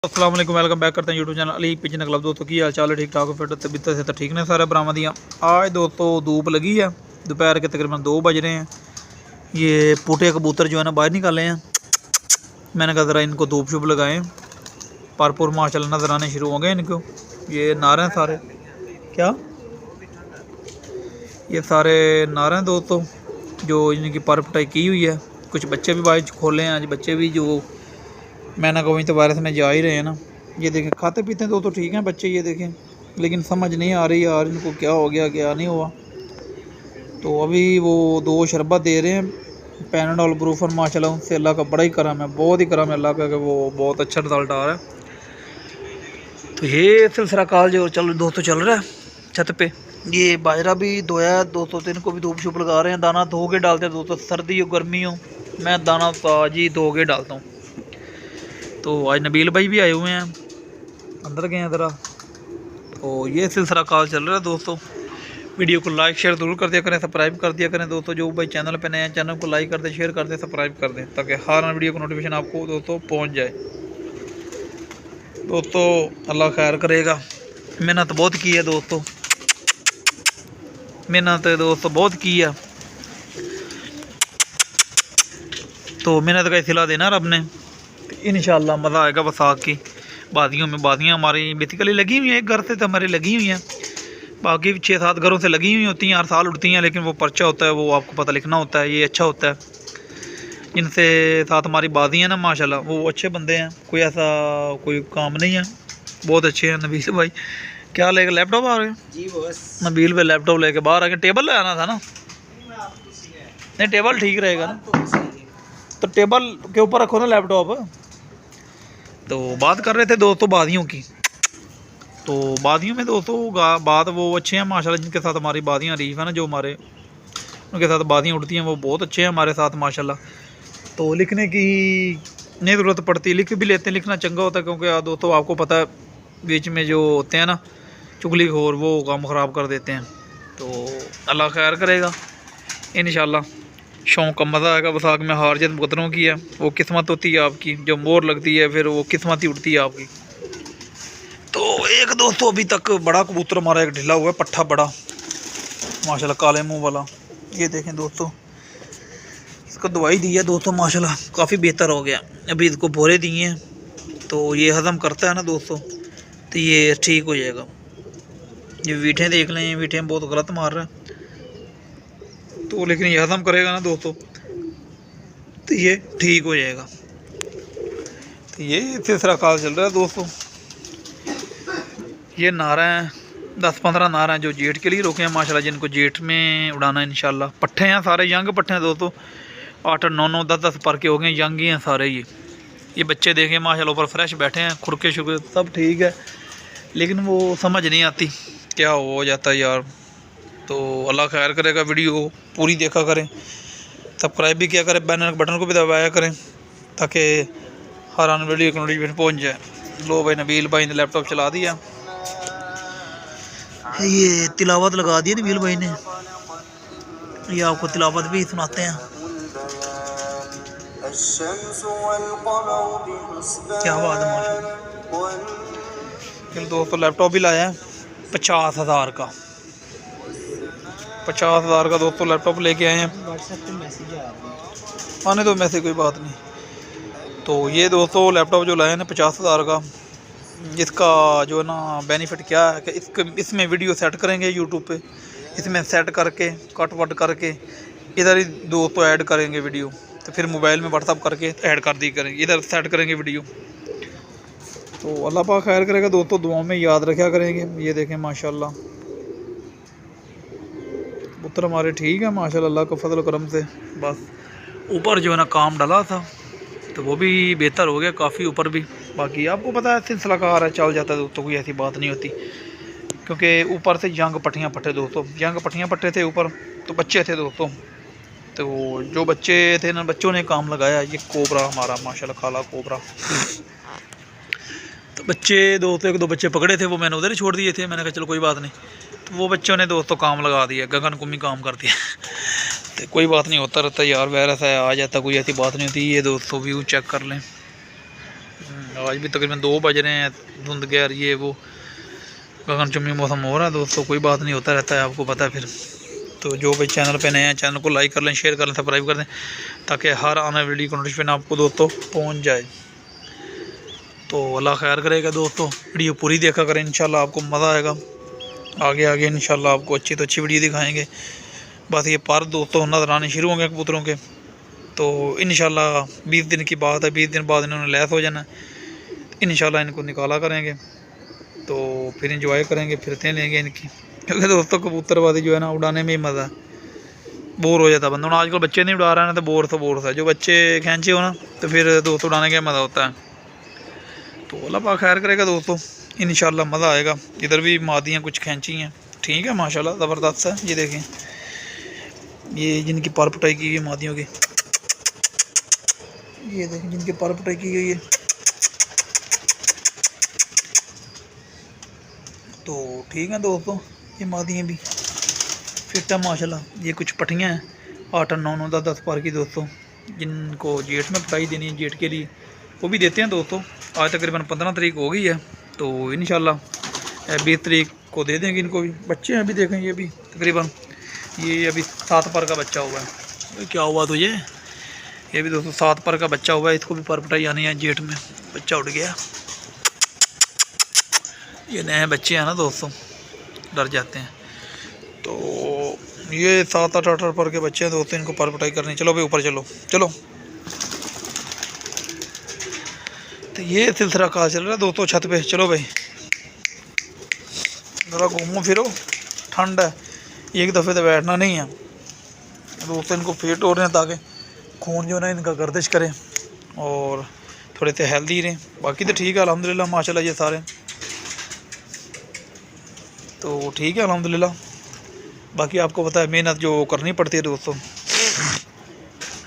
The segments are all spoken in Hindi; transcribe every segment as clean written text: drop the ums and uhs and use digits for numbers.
अस्सलाम वालेकुम, वेलकम बैक करते हैं YouTube channel Ali pigeon club. दोस्तों की हाल चाल है? ठीक ठाक हो? फिर तबीयत से तो ठीक ने सारे बरामद दियाँ। आज दोस्तों धूप लगी है, दोपहर के तकरीबन 2 बज रहे हैं। ये पूटे कबूतर जो है ना बाहर निकाले हैं। मैंने कहा ज़रा इनको धूप शूप लगाएं, परपुर माशाल्लाह नज़र आने शुरू हो गए इनको। ये नारे हैं सारे, क्या ये सारे नारे हैं दोस्तों जो इनकी पर पटाई की हुई है। कुछ बच्चे भी बाहर खोले हैं आज, बच्चे भी जो मैंने कहा वहीं तो वायरस में जा ही रहे हैं ना। ये देखें खाते पीते हैं दोस्तों, ठीक हैं बच्चे, ये देखें, लेकिन समझ नहीं आ रही यार इनको क्या हो गया क्या नहीं हुआ। तो अभी वो 2 शरबत दे रहे हैं पैनाडोल ब्रूफन, माशाल्लाह उनसे अल्लाह का बड़ा ही करम है, बहुत ही करम है अल्लाह का कि वो बहुत अच्छा रिजल्ट आ रहा है। तो ये सिलसिला काल जो दोस्तों चल रहा है छत पे। ये बाजरा भी धोया है दोस्तों, तो इनको भी धूप शूप लगा रहे हैं। दाना धो के डालते हैं दोस्तों, सर्दी हो गर्मी हो मैं दाना ताजी धो के डालता हूँ। तो आज नबील भाई भी आए हुए हैं, अंदर गए हैं ज़रा। तो ये सिलसिला काल चल रहा है दोस्तों। वीडियो को लाइक शेयर ज़रूर कर दिया करें, सब्सक्राइब कर दिया करें दोस्तों। जो भाई चैनल पे नए हैं चैनल को लाइक कर दें, शेयर कर दें, सब्सक्राइब कर दें, ताकि हर वीडियो को नोटिफिकेशन आपको दोस्तों पहुंच जाए। दोस्तों अल्लाह खैर करेगा। मेहनत बहुत की है दोस्तों, मेहनत दोस्तों बहुत की है। तो मेहनत का सिला देना रब ने, इंशाअल्लाह मज़ा आएगा। वसाख की बादियों में, बादियाँ हमारी बेसिकली लगी हुई हैं, एक घर से तो हमारी लगी हुई हैं, बाकी 6-7 घरों से लगी हुई होती हैं, हर साल उड़ती हैं। लेकिन वो पर्चा होता है, वो आपको पता लिखना होता है। ये अच्छा होता है, जिनसे साथ हमारी बादियाँ ना माशाल्लाह वो अच्छे बंदे हैं, कोई ऐसा कोई काम नहीं है, बहुत अच्छे हैं। नबील भाई क्या लेकर लैपटॉप आ रहे हैं जी? बस नबील भाई लैपटॉप लेके बाहर आके, टेबल ले आना था ना। नहीं टेबल ठीक रहेगा ना, तो टेबल के ऊपर रखो ना लैपटॉप। तो बात कर रहे थे दोस्तों बादियों की। तो बादियों में दोस्तों बात वो अच्छे हैं माशाल्लाह, जिनके साथ हमारी बादियाँ रीफ है ना, जो हमारे उनके साथ बादियाँ उड़ती हैं, वो बहुत अच्छे हैं हमारे साथ माशाल्लाह। तो लिखने की नहीं ज़रूरत पड़ती, लिख भी लेते हैं, लिखना चंगा होता है। क्योंकि यार दोस्तों आपको पता है बीच में जो होते हैं ना चुगलीखोर, वो काम ख़राब कर देते हैं। तो अल्लाह खैर करेगा इंशाल्लाह। शौक़ का मज़ा आएगा। वसाख में हार जीत मुकद्दरों की है, वो किस्मत होती है आपकी, जो मोर लगती है फिर वो किस्मत ही उड़ती है आपकी। तो एक दोस्तों अभी तक बड़ा कबूतर हमारा एक ढिला हुआ है, पट्ठा बड़ा माशाल्लाह काले मुंह वाला। ये देखें दोस्तों, इसको दवाई दी है दोस्तों, माशाल्लाह काफ़ी बेहतर हो गया। अभी इसको बोरे दिए हैं, तो ये हज़म करता है ना दोस्तों, तो ये ठीक हो जाएगा। ये वीठें देख लें, वीठें बहुत गलत मार रहा है, तो लेकिन ये हज़म करेगा ना दोस्तों, तो ये ठीक हो जाएगा। तो ये तीसरा काल चल रहा है दोस्तों। ये नारा हैं 10-15 नारा हैं जो जेठ के लिए रोके हैं माशाल्लाह, जिनको जेठ में उड़ाना है इंशाल्लाह। पट्ठे हैं सारे, यंग पट्ठे हैं दोस्तों, 8-9, 10-10 पर के हो गए, यंग ही हैं सारे। ये बच्चे देखें माशाल्लाह ऊपर फ्रेश बैठे हैं, खुरके शुरके सब ठीक है, लेकिन वो समझ नहीं आती क्या हो जाता है यार। तो अल्लाह खैर करेगा। वीडियो पूरी देखा करें, सब्सक्राइब भी किया करें, बैनर बटन को भी दबाया करें, ताकि हर आने वीडियो की नोटिफिकेशन पहुँच जाए। लो भाई नबील भाई ने लैपटॉप चला दिया, ये तिलावत लगा दी नबील भाई ने। ये आपको तिलावत भी सुनाते हैं, क्या बात है माशाल्लाह। दोस्तों लैपटॉप भी लाया है 50,000 का, 50,000 का दोस्तों लैपटॉप लेके आए हैं। आने तो मैसेज कोई बात नहीं। तो ये दोस्तों लैपटॉप जो लाए हैं 50,000 का, इसका जो है ना बेनिफिट क्या है कि इसमें वीडियो सेट करेंगे यूट्यूब पे, इसमें सेट करके कट वट करके इधर ही दोस्तों ऐड करेंगे वीडियो, तो फिर मोबाइल में व्हाट्सअप करके ऐड कर दी करेंगे, इधर सेट करेंगे वीडियो। तो अल्लाह पाक खैर करेगा दोस्तों, दुआओं में याद रखा करेंगे। ये देखें माशाल्लाह कबूतर हमारे ठीक है माशाल्लाह, अल्लाह का फजल करम से। बस ऊपर जो है ना काम डाला था, तो वो भी बेहतर हो गया काफ़ी ऊपर भी। बाकी आपको पता है सिलसिला कार है, चल जाता है दोस्तों, कोई ऐसी बात नहीं होती। क्योंकि ऊपर से जंग पट्टियाँ पट्टे दोस्तों, जंग पट्टियाँ पट्टे थे ऊपर, तो बच्चे थे दोस्तों। तो जो बच्चे थे ना, बच्चों ने काम लगाया। ये कोबरा हमारा माशाल्लाह काला कोबरा, तो बच्चे दोस्तों 1-2 बच्चे पकड़े थे, वो मैंने उधर ही छोड़ दिए थे। मैंने कहा चलो कोई बात नहीं, तो वो बच्चों ने दोस्तों काम लगा दिया, गगन कुमी काम कर दिया। तो कोई बात नहीं, होता रहता यार, वायरस है आ जाता, कोई ऐसी बात नहीं होती। ये दोस्तों व्यू चेक कर लें, आज भी तकरीबन 2 बज रहे हैं, धुंध गैर ये वो गगन चुम्बी मौसम हो रहा है दोस्तों। कोई बात नहीं, होता रहता है, आपको पता है। फिर तो जो भाई चैनल पे नए हैं चैनल को लाइक कर लें, शेयर कर लें, सब्सक्राइब कर दें, ताकि हर आने वाली वीडियो का नोटिफिकेशन आपको दोस्तों पहुंच जाए। तो अल्लाह खैर करेगा दोस्तों, वीडियो पूरी देखा करें, इंशाल्लाह आपको मज़ा आएगा। आगे आगे इंशाल्लाह आपको अच्छी तो अच्छी वीडियो दिखाएंगे। बस ये पर दोस्तों नजर आने शुरू होंगे कबूतरों के, तो इंशाल्लाह 20 दिन की बात है, 20 दिन बाद इन्होंने लैस हो जाना, इंशाल्लाह इनको निकाला करेंगे, तो फिर इंजॉय करेंगे, फिरते लेंगे इनकी। क्योंकि दोस्तों कबूतरबाजी जो है ना, उड़ाने में ही मज़ा है। बोर हो जाता बंदा, हूँ आजकल बच्चे नहीं उड़ा रहे हैं, तो बोर सा जो बच्चे खींचे हो ना, तो फिर दोस्तों उड़ाने का मज़ा होता है। तो अल्लाह पाक खैर करेगा दोस्तों, इंशाल्लाह मज़ा आएगा। इधर भी मादियाँ कुछ खींची हैं, ठीक है, माशाल्लाह ज़बरदस्त है। ये देखें, ये जिनकी पर पुटाई की हुई मादियों की, ये देखें जिनकी पर पुटाई की हुई है। तो ठीक है दोस्तों, ये मादियाँ भी फिट है माशाल्लाह। ये कुछ पट्टियाँ हैं 8 9 9 10 10 पर की दोस्तों, जिनको जेठ में पटाई देनी है, जेठ के लिए वो भी देते हैं दोस्तों। आज तकरीबन 15 तारीख हो गई है, तो इंशाल्लाह 20 तारीख को दे देंगे इनको भी। बच्चे हैं अभी, देखें ये भी तकरीबन, ये अभी 7 पर का बच्चा हुआ है। क्या हुआ तो ये भी दोस्तों 7 पर का बच्चा हुआ है, इसको भी पर पटाई आनी है जेठ में। बच्चा उड़ गया, ये नए बच्चे हैं ना दोस्तों, डर जाते हैं। तो ये 7 8 8 पर के बच्चे हैं दोस्तों, इनको पर पटाई करनी। चलो भाई ऊपर चलो चलो। तो ये सिलसिला कहाँ चल रहा है दोस्तों, छत पे। चलो भाई ज़रा घूमो फिरो, ठंड है, एक दफ़े तो बैठना नहीं है दोस्तों। इनको पेट हो रहे हैं ताकि खून जो है ना इनका गर्दिश करे और थोड़े से हेल्दी रहें। बाकी तो ठीक है अल्हम्दुलिल्लाह माशाल्लाह, ये सारे तो ठीक है अल्हम्दुलिल्लाह। बाकी आपको पता है मेहनत जो करनी पड़ती है दोस्तों,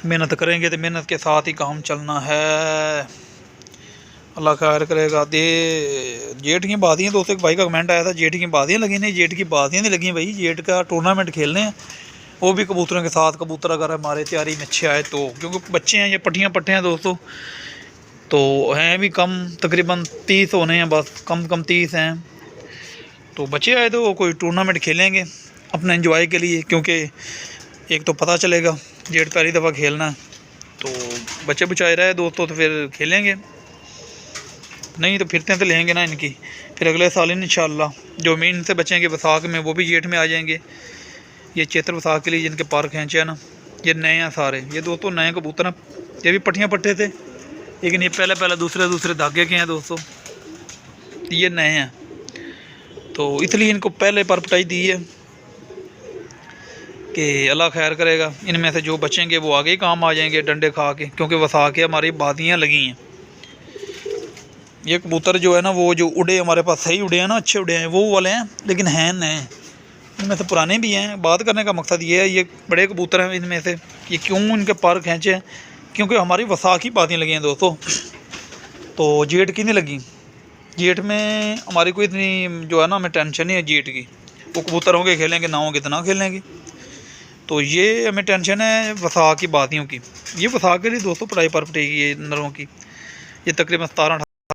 मेहनत करेंगे तो मेहनत के साथ ही काम चलना है। अल्लाह खैर करेगा। दे जेठ की बातियाँ दोस्तों, एक भाई का कमेंट आया था जेठ की बातियाँ लगी नहीं, जेठ की बातियाँ नहीं लगी भाई, जेठ का टूर्नामेंट खेलने हैं, वो भी कबूतरों के साथ। कबूतर अगर हमारे तैयारी में अच्छे आए तो, क्योंकि बच्चे हैं ये पट्टे हैं दोस्तों, तो हैं भी कम, तकरीबन 30 होने हैं बस, कम 30 हैं। तो बच्चे आए तो कोई टूर्नामेंट खेलेंगे अपने एंजॉय के लिए, क्योंकि एक तो पता चलेगा जेठ पहली दफ़ा खेलना है, तो बच्चे बचाए रहे दोस्तों, तो फिर खेलेंगे, नहीं तो फिरते तो लेंगे ना इनकी। फिर अगले साल इंशाल्लाह जो मीन से बचेंगे वसाख में, वो भी जेठ में आ जाएंगे। ये चैत्र वसाख के लिए जिनके पार खींचे हैं ना, ये नए हैं सारे, ये दोस्तों नए कबूतर हैं। ये भी पट्टियाँ पट्टे थे, लेकिन ये पहले दूसरे धागे के हैं दोस्तों, ये नए हैं, तो इसलिए इनको पहले पर पटाई दी है कि अल्लाह खैर करेगा। इनमें से जो बचेंगे वो आगे ही काम आ जाएंगे डंडे खा के, क्योंकि वसा के हमारी बादियाँ लगी हैं। ये कबूतर जो है ना, वो जो उड़े हमारे पास सही उड़े हैं ना, अच्छे उड़े हैं, वो वाले हैं, लेकिन हैं नए, इनमें से पुराने भी हैं। बात करने का मकसद ये है, ये बड़े कबूतर हैं इनमें से, ये क्यों इनके पर खींचे हैं, क्योंकि हमारी वसा की बातें लगी हैं दोस्तों, तो जेठ की नहीं लगी। जेठ में हमारी कोई इतनी जो है ना, हमें टेंशन नहीं है जेठ की, वो कबूतर होंगे खेलेंगे, ना होंगे तो ना खेलेंगे। तो ये हमें टेंशन है वसा की बातियों की। ये वसा के लिए दोस्तों पढ़ाई पर पटेगी ये नरों की, ये तकरीबन 17